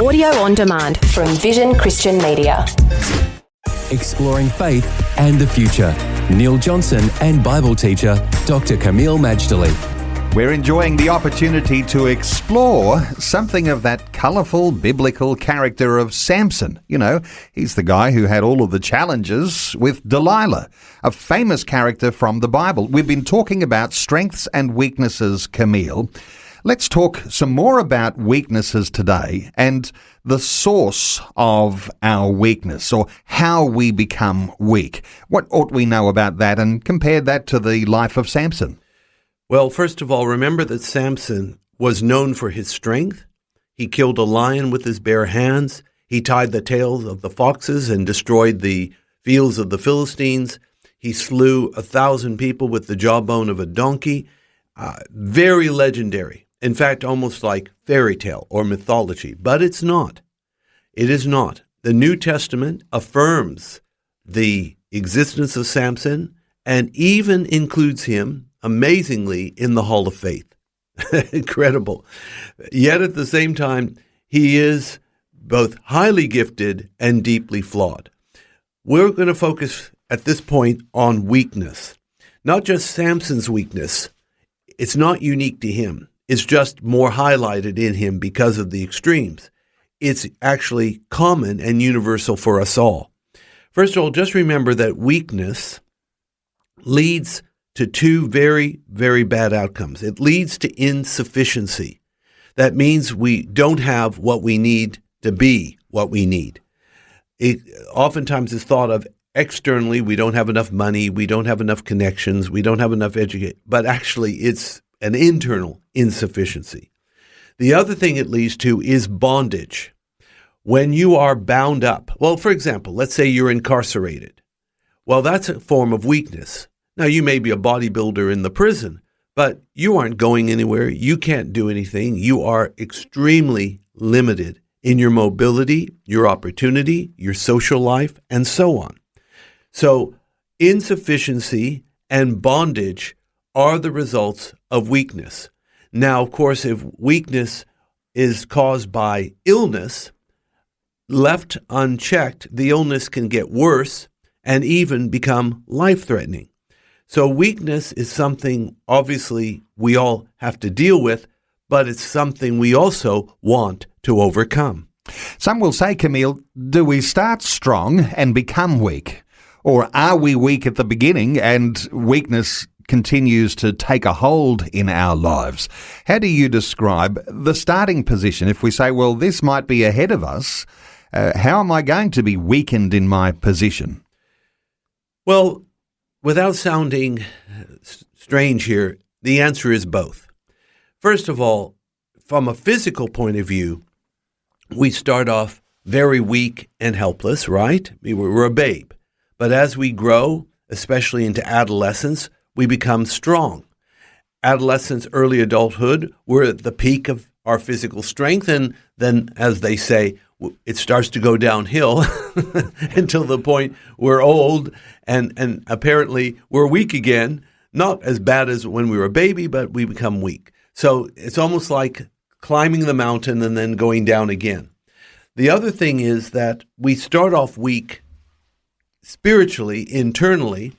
audio on demand from Vision Christian Media. Exploring faith and the future. Neil Johnson and Bible teacher Dr. Camille Majdali. We're enjoying the opportunity to explore something of that colourful biblical character of Sampson. You know, he's the guy who had all of the challenges with Delilah, a famous character from the Bible. We've been talking about strengths and weaknesses, Camille. Let's talk some more about weaknesses today and the source of our weakness, or how we become weak. What ought we know about that, and compare that to the life of Sampson? Well, first of all, remember that Sampson was known for his strength. He killed a lion with his bare hands. He tied the tails of the foxes and destroyed the fields of the Philistines. He slew 1,000 people with the jawbone of a donkey. Very legendary. In fact, almost like fairy tale or mythology. But it's not. It is not. The New Testament affirms the existence of Sampson and even includes him, amazingly, in the Hall of Faith. Incredible. Yet at the same time, he is both highly gifted and deeply flawed. We're going to focus at this point on weakness. Not just Samson's weakness. It's not unique to him. It's just more highlighted in him because of the extremes. It's actually common and universal for us all. First of all, just remember that weakness leads to two very, very bad outcomes. It leads to insufficiency. That means we don't have what we need to be what we need. It oftentimes is thought of externally. We don't have enough money. We don't have enough connections. We don't have enough education. But actually, it's an internal insufficiency. The other thing it leads to is bondage. When you are bound up, well, for example, let's say you're incarcerated. Well, that's a form of weakness. Now, you may be a bodybuilder in the prison, but you aren't going anywhere. You can't do anything. You are extremely limited in your mobility, your opportunity, your social life, and so on. So insufficiency and bondage are the results of weakness. Now, of course, if weakness is caused by illness, left unchecked, the illness can get worse and even become life-threatening. So weakness is something, obviously, we all have to deal with, but it's something we also want to overcome. Some will say, Camille, do we start strong and become weak? Or are we weak at the beginning and weakness continues to take a hold in our lives? How do you describe the starting position? If we say, well, this might be ahead of us, how am I going to be weakened in my position? Well, without sounding strange here, the answer is both. First of all, from a physical point of view, we start off very weak and helpless, right? We're a babe. But as we grow, especially into adolescence, we become strong. Adolescence, early adulthood, we're at the peak of our physical strength, and then, as they say, it starts to go downhill until the point we're old and apparently we're weak again. Not as bad as when we were a baby, but we become weak. So it's almost like climbing the mountain and then going down again. The other thing is that we start off weak spiritually, internally,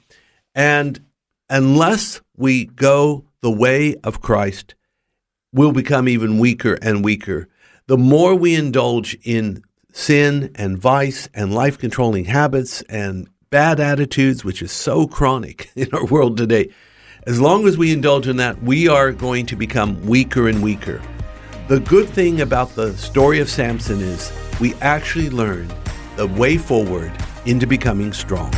and unless we go the way of Christ, we'll become even weaker and weaker. The more we indulge in sin and vice and life-controlling habits and bad attitudes, which is so chronic in our world today, as long as we indulge in that, we are going to become weaker and weaker. The good thing about the story of Samson is we actually learn the way forward into becoming strong.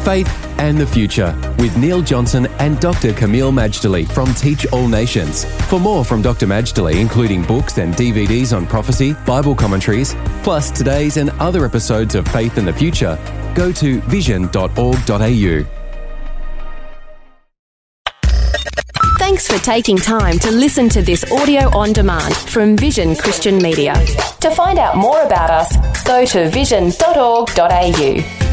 Faith and the Future with Neil Johnson and Dr. Camille Majdali from Teach All Nations. For more from Dr. Majdali, including books and DVDs on prophecy, Bible commentaries, plus today's and other episodes of Faith and the Future, go to vision.org.au. Thanks for taking time to listen to this audio on demand from Vision Christian Media. To find out more about us, go to vision.org.au.